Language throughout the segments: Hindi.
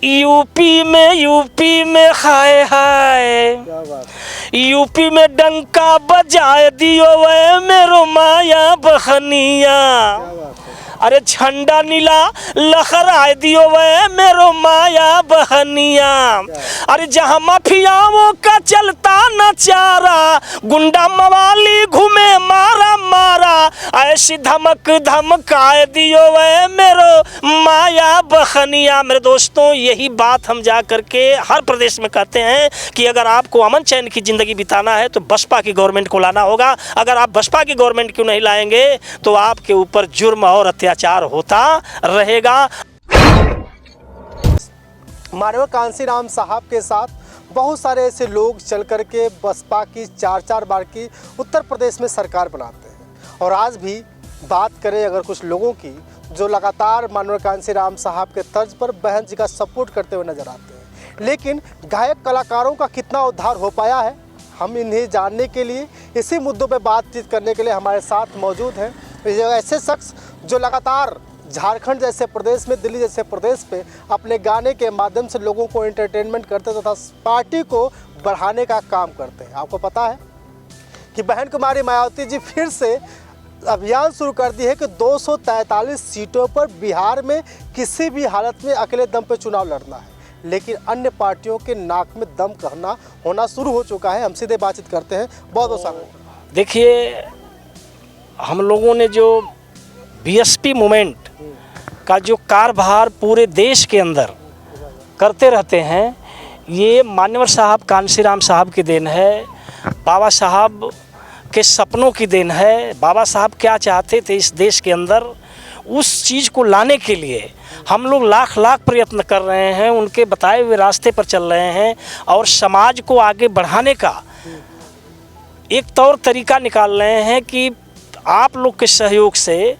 यूपी में हाय हाय, यूपी में डंका बजाए दियो वे मेरो माया बहनिया, अरे झंडा नीला लहराए दियो वे मेरो माया बहनिया, अरे जहाँ माफियाओं का चलता नचारा, गुंडा मवाली घूमे मारा मारा, ऐसी धमक धमकाए दियो वे मेरो माया बहनिया। मेरे दोस्तों, यही बात हम जा करके हर प्रदेश में कहते हैं कि अगर आपको अमन चैन की ज़िंदगी बिताना है तो बसपा की गवर्नमेंट को लाना होगा। अगर आप बसपा की गवर्नमेंट क्यों नहीं लाएंगे तो आपके ऊपर जुर्म और अत्याचार होता रहेगा। माननीय कांशीराम साहब के साथ बहुत सारे ऐसे लोग चल कर के बसपा की 4-4 बार की उत्तर प्रदेश में सरकार बनाते हैं। और आज भी बात करें अगर कुछ लोगों की जो लगातार माननीय कांशीराम साहब के तर्ज पर बहन जी का सपोर्ट करते हुए नजर आते हैं, लेकिन गायक कलाकारों का कितना उद्धार हो पाया है, हम इन्हें जानने के लिए, इसी मुद्दों पर बातचीत करने के लिए हमारे साथ मौजूद हैं ऐसे शख्स जो लगातार झारखंड जैसे प्रदेश में, दिल्ली जैसे प्रदेश पे अपने गाने के माध्यम से लोगों को एंटरटेनमेंट करते तथा पार्टी को बढ़ाने का काम करते हैं। आपको पता है कि बहन कुमारी मायावती जी फिर से अभियान शुरू कर दी है कि 243 सीटों पर बिहार में किसी भी हालत में अकेले दम पे चुनाव लड़ना है, लेकिन अन्य पार्टियों के नाक में दम कहना होना शुरू हो चुका है। हम सीधे बातचीत करते हैं। बहुत बहुत स्वागत। देखिए, हम लोगों ने जो बीएसपी मूवमेंट का जो कार्यभार पूरे देश के अंदर करते रहते हैं, ये मान्यवर साहब कांशीराम साहब की देन है, बाबा साहब के सपनों की देन है। बाबा साहब क्या चाहते थे इस देश के अंदर, उस चीज़ को लाने के लिए हम लोग लाख लाख प्रयत्न कर रहे हैं, उनके बताए हुए रास्ते पर चल रहे हैं और समाज को आगे बढ़ाने का एक तौर तरीका निकाल रहे हैं कि आप लोग के सहयोग से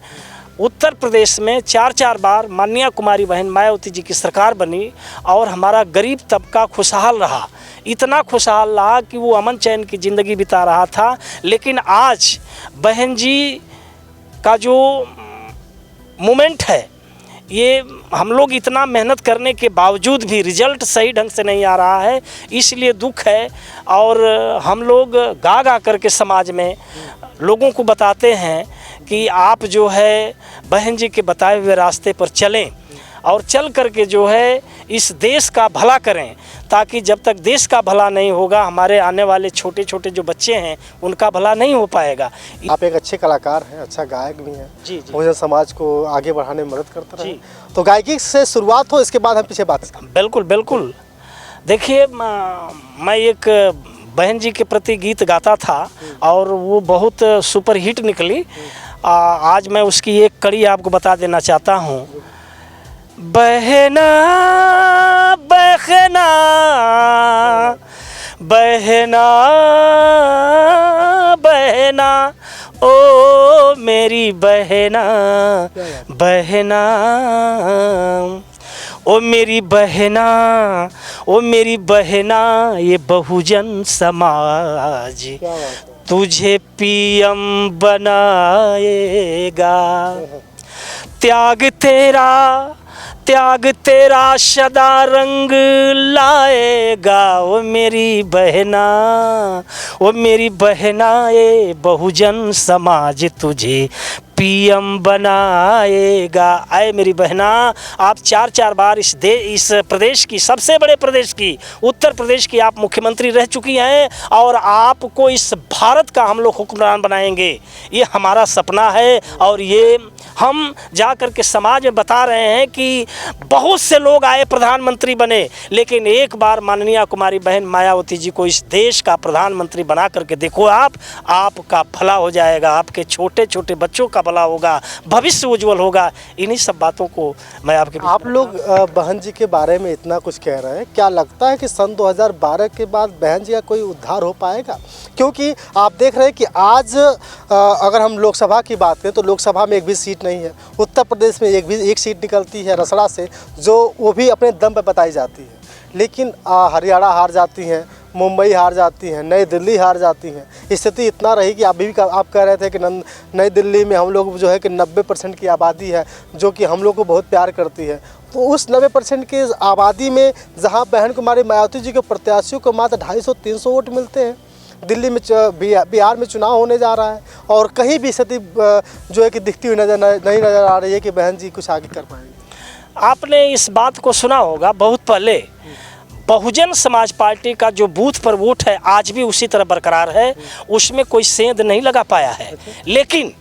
उत्तर प्रदेश में 4-4 बार माननीय कुमारी बहन मायावती जी की सरकार बनी और हमारा गरीब तबका खुशहाल रहा, इतना खुशहाल रहा कि वो अमन चैन की ज़िंदगी बिता रहा था। लेकिन आज बहन जी का जो मूवमेंट है, ये हम लोग इतना मेहनत करने के बावजूद भी रिज़ल्ट सही ढंग से नहीं आ रहा है, इसलिए दुख है। और हम लोग गा गा करके समाज में लोगों को बताते हैं कि आप जो है बहन जी के बताए हुए रास्ते पर चलें और चल करके जो है इस देश का भला करें, ताकि जब तक देश का भला नहीं होगा हमारे आने वाले छोटे छोटे जो बच्चे हैं उनका भला नहीं हो पाएगा। आप एक अच्छे कलाकार हैं, अच्छा गायक भी हैं, जी जी, मुझे समाज को आगे बढ़ाने में मदद करते रहे। तो गायकी से शुरुआत हो, इसके बाद हम पीछे बात करें। बिल्कुल बिल्कुल। देखिए, मैं एक बहन जी के प्रति गीत गाता था और वो बहुत सुपर हिट निकली। आज मैं उसकी एक कड़ी आपको बता देना चाहता हूँ। बहना बहना बहना बहना ओ मेरी बहना बहना, ओ मेरी बहना, ओ मेरी बहना, ये बहुजन समाज तुझे पीएम बनाएगा। त्याग तेरा सदा रंग लाएगा। ओ मेरी बहना, ओ मेरी बहना, ये बहुजन समाज तुझे पीएम बनाएगा। आए मेरी बहना, आप 4-4 बार इस प्रदेश की, सबसे बड़े प्रदेश की, उत्तर प्रदेश की आप मुख्यमंत्री रह चुकी हैं और आपको इस भारत का हम लोग हुक्मरान बनाएंगे, ये हमारा सपना है। और ये हम जा कर के समाज में बता रहे हैं कि बहुत से लोग आए प्रधानमंत्री बने, लेकिन एक बार माननीय कुमारी बहन मायावती जी को इस देश का प्रधानमंत्री बना करके देखो, आपका भला हो जाएगा, आपके छोटे छोटे बच्चों का भला होगा, भविष्य उज्जवल होगा। इन्हीं सब बातों को मैं आप लोग बहन जी के बारे में इतना कुछ कह रहे हैं, क्या लगता है कि सन 2012 के बाद बहन जी का कोई उद्धार हो पाएगा? क्योंकि आप देख रहे हैं कि आज अगर हम लोकसभा की बात करें तो लोकसभा में एक भी सीट नहीं है, उत्तर प्रदेश में एक सीट निकलती है रसड़ा से, जो वो भी अपने दम पर बताई जाती है, लेकिन हरियाणा हार जाती हैं, मुंबई हार जाती हैं, नई दिल्ली हार जाती हैं। स्थिति इतना रही कि आप कह रहे थे कि नई दिल्ली में हम लोग जो है कि 90% की आबादी है जो कि हम लोग को बहुत प्यार करती है। तो उस 90% की आबादी में जहां बहन कुमारी मायावती जी के प्रत्याशियों को मात्र 250-300 वोट मिलते हैं, दिल्ली में बिहार में चुनाव होने जा रहा है और कहीं भी स्थिति जो है कि दिखती हुई नहीं नज़र आ रही है कि बहन जी कुछ आगे कर पाएंगे। आपने इस बात को सुना होगा, बहुत पहले बहुजन समाज पार्टी का जो बूथ पर वोट है आज भी उसी तरह बरकरार है, उसमें कोई सेंध नहीं लगा पाया है। लेकिन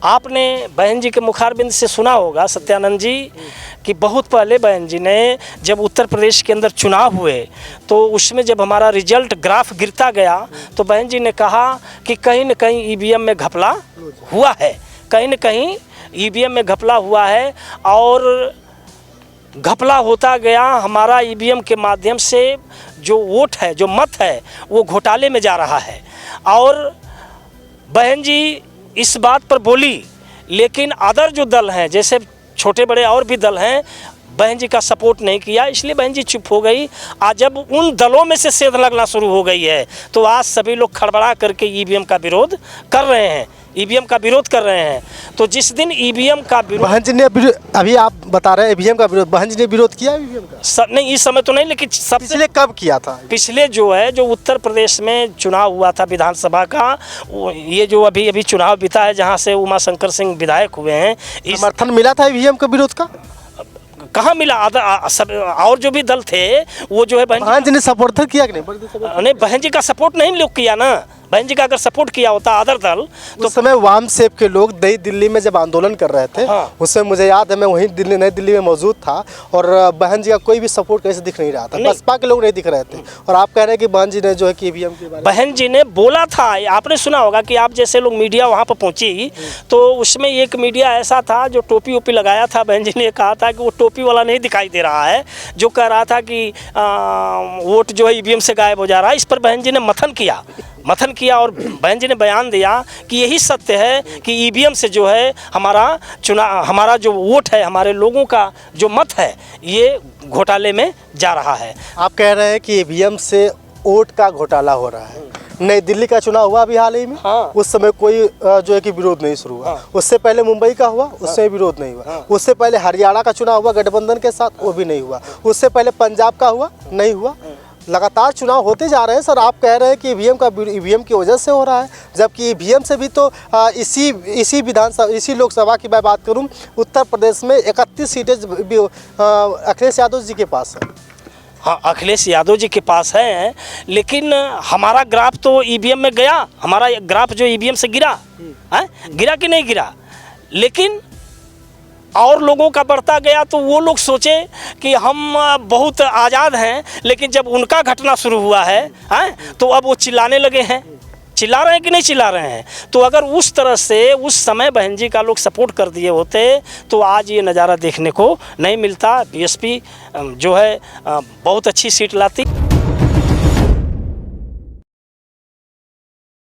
आपने बहन जी के मुखारबिंद से सुना होगा सत्यानंद जी कि बहुत पहले बहन जी ने जब उत्तर प्रदेश के अंदर चुनाव हुए तो उसमें जब हमारा रिजल्ट ग्राफ गिरता गया तो बहन जी ने कहा कि कहीं न कहीं ईवीएम में घपला हुआ है, कहीं न कहीं ईवीएम में घपला हुआ है। और घपला होता गया, हमारा ईवीएम के माध्यम से जो वोट है, जो मत है, वो घोटाले में जा रहा है। और बहन जी इस बात पर बोली, लेकिन अदर जो दल हैं, जैसे छोटे बड़े और भी दल हैं, बहन जी का सपोर्ट नहीं किया, इसलिए बहन जी चुप हो गई। आज जब उन दलों में से सेंध लगना शुरू हो गई है तो आज सभी लोग खड़बड़ा करके ईवीएम का विरोध कर रहे हैं, ईवीएम का विरोध कर रहे हैं। तो जिस दिन ईवीएम का विरोध, बहन जी ने अभी आप बता रहे हैं ईवीएम का विरोध, बहन जी ने विरोध किया ईवीएम का? नहीं, इस समय तो नहीं, लेकिन सबसे पिछले कब किया था? पिछले जो है, जो उत्तर प्रदेश में चुनाव हुआ था विधानसभा का, ये जो अभी चुनाव बीता है जहां से उमा शंकर सिंह विधायक हुए हैं, समर्थन मिला था ईवीएम के विरोध का? कहाँ मिला? सब और जो भी दल थे वो जो है बहन जी ने सपोर्ट किया कि नहीं? बहन जी का सपोर्ट नहीं लोग किया ना। बहन जी का अगर सपोर्ट किया होता अदर दल तो उस समय वाम सेप के लोग नई दिल्ली में जब आंदोलन कर रहे थे, हाँ। उसमें मुझे याद है मैं वहीं नई दिल्ली में मौजूद था और बहन जी का कोई भी सपोर्ट कैसे दिख नहीं रहा था, बसपा के लोग नहीं दिख रहे थे। और आप कह रहे हैं कि बहन जी ने जो है कि ईवीएम के बारे में बहन जी ने बोला था, आपने सुना होगा कि आप जैसे लोग मीडिया वहाँ पर पहुँची तो उसमें एक मीडिया ऐसा था जो टोपी वोपी लगाया था। बहन जी ने कहा था कि वो टोपी वाला नहीं दिखाई दे रहा है जो कह रहा था कि वोट जो है ईवीएम से गायब हो जा रहा है। इस पर बहन जी ने मथन किया और बहन जी ने बयान दिया कि यही सत्य है कि ईवीएम से जो है हमारा जो वोट है, हमारे लोगों का जो मत है, ये घोटाले में जा रहा है। आप कह रहे हैं कि ईवीएम से वोट का घोटाला हो रहा है। नई दिल्ली का चुनाव हुआ अभी हाल ही में, हाँ। उस समय कोई जो है कि विरोध नहीं शुरू हुआ, हाँ। उससे पहले मुंबई का हुआ, उससे विरोध नहीं हुआ, हाँ। उससे पहले हरियाणा का चुनाव हुआ गठबंधन के साथ, वो भी नहीं हुआ, उससे पहले पंजाब का हुआ, नहीं हुआ। लगातार चुनाव होते जा रहे हैं। सर आप कह रहे हैं कि ईवीएम की वजह से हो रहा है, जबकि ईवीएम से भी तो इसी लोकसभा की मैं बात करूं, उत्तर प्रदेश में 31 सीटें अखिलेश यादव जी के पास है। हाँ, अखिलेश यादव जी के पास है, लेकिन हमारा ग्राफ तो ईवीएम में गया, हमारा ग्राफ जो ईवीएम से गिरा है, गिरा कि नहीं गिरा, लेकिन और लोगों का बढ़ता गया तो वो लोग सोचे कि हम बहुत आज़ाद हैं, लेकिन जब उनका घटना शुरू हुआ है तो अब वो चिल्लाने लगे हैं। चिल्ला रहे हैं कि नहीं चिल्ला रहे हैं? तो अगर उस तरह से उस समय बहन जी का लोग सपोर्ट कर दिए होते तो आज ये नज़ारा देखने को नहीं मिलता। बीएसपी जो है बहुत अच्छी सीट लाती।